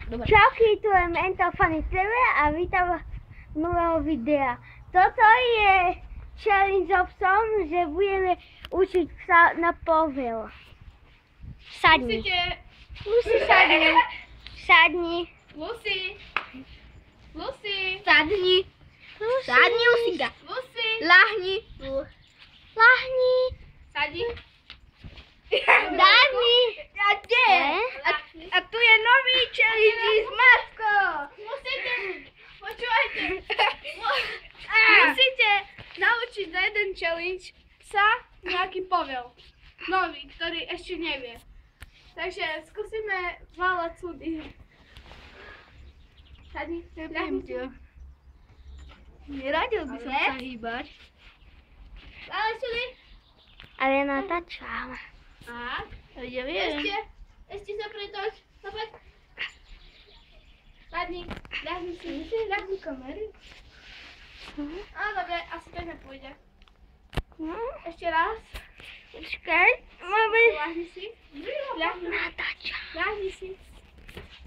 Dobre. Čauky, tu je Mental Funny TV a vítam vás nového videa. Toto je challenge so psom, že budeme učiť psa na povel. Sadni. Lucy, sadni. Sadni. Lucy. Lucy. Sadni. Lucy. Sadni, Lucinka. Lucy. Lahni. Lahni. Sadni. Dávni. A kde? A tu je nový challenge s matkou. Musíte, počúvajte. Musíte naučiť za jeden challenge psa nejaký povel. Nový, ktorý ešte nevie. Takže skúsime váľať súdy. Sadni, ľahni si. Neradil by som sa hýbať. Váľať súdy. Ale ja natáčam. Tak. Ja viem. Ešte sa pretoč. Napäť. Sadni, ľahni si. Ľahni kamery. Á, dobre, asi to nepôjde. Ešte raz. Počkaj. Ľahni si. Ľahni. Natáčam. Ľahni si.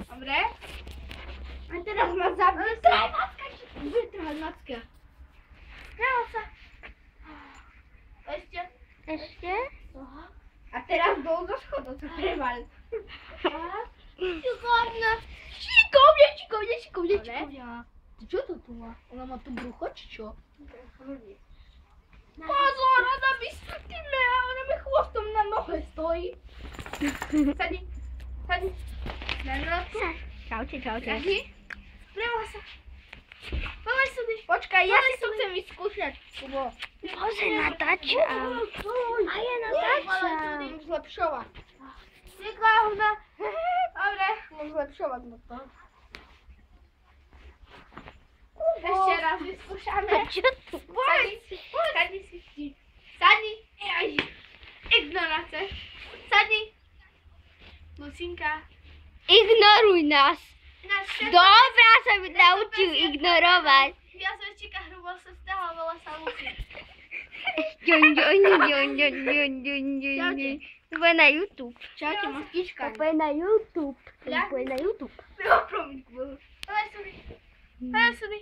Dobre. A teraz ma zabij. Trhaj macka. Vytrhaj macka. Trhaj sa. Ešte. Ešte? A teraz dolu zo schodov to preval. Šikovne. Šikovne. Čo to tu má? Ona má tu brucho, či čo? Pozor, ona vystúpime a ona mi chvostom na nohe stojí. Sadni. Sadni. Na nohu. Čaute. Ľahni. Preval sa. Poveď súdy. Počkaj, ja si to chcem vyskúšať. Bože, natáčam. A ja natáčam. Môžem zlepšovať. Neklávna. Dobre, môžem zlepšovať mu to. Ešte raz vyskúšame. Čo tu? Sadni si. Sadni. Ignoráce. Sadni. Lucinka. Ignoruj nás. Dobrá, sa mi naučil ignorovať. Ja som číka hrubo sa stala, volá sa Lucy. To bude na YouTube. Čaute, mastička. To bude na YouTube. Poveď súdy.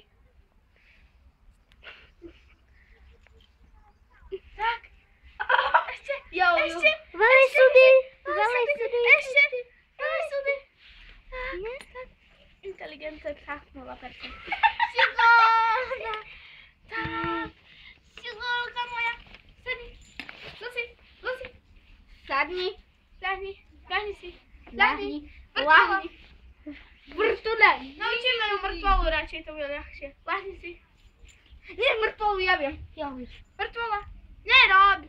Tak. Ešte. Ešte. Valej súdy. Ešte. Poveď súdy. Tak. Inteligentne trafnula persa. Šikovná. Tak. Šikovná moja. Sadni. Lucy. Sadni. Ľahni si. Ľahni. Vrtule. Naučíme ju mŕtvolu radšej, to bude ľahšie. Ľahni si. Nie mŕtvolu, ja viem. Mŕtvola. Nerob.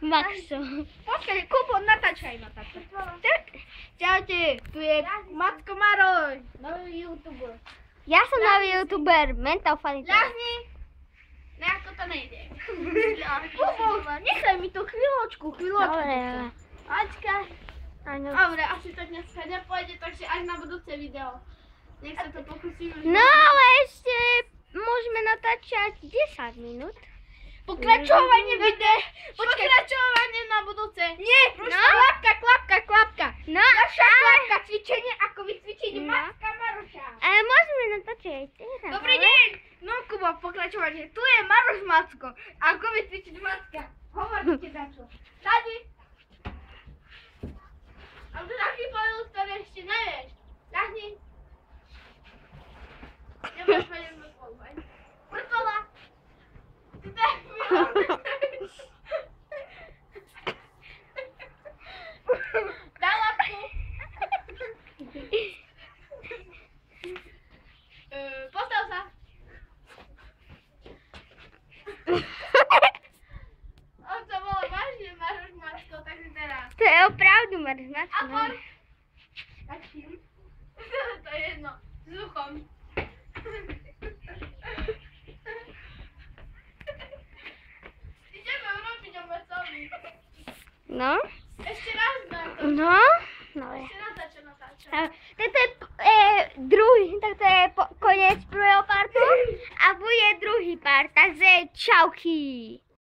Maxo. Počkaj, Kubo, natáčaj ma takto. Tak. Čaute, tu je Matko Maroj. Nový youtuber. Ja som nový youtuber, Mental Funny TV. Ľahni. Nejako to nejde. Kubo, nechaj mi to chvíľočku. Dobre. Ačka. Áno. Dobre, asi to dneska nepôjde, takže až na budúce video. Nech sa to pokusíme. No ale ešte môžeme natáčať 10 minút. Pokračovanie Pokračovanie na budúce. Nie, klapka. No, Naša klapka, cvičenie, ako vycvičiť Matka Maroša. ale môžeme natáčať aj teraz. Dobrý deň. No, Kubo, pokračovanie. Tu je Maroš Macko. Ako vycvičiť Macka? Hovorte dačo. Sadni. A tu taký povedal, ktorý ešte nevieš. Ľahni. Nemáš vedieť mŕtvolu, aj? Mŕtvola. Ty tak daj lapku. Postav sa. On to bolo vážne, Maroš Macko, takže teraz. To je opravdu Maroš Macko. Ahoj. Takým. To je jedno. S uchom. Ideme urobiť obecovi. No? Ešte raz na to. No? No je. Ešte raz začne natáčať. Toto je toto je koniec prvého partu a bude druhý part, takže čauky.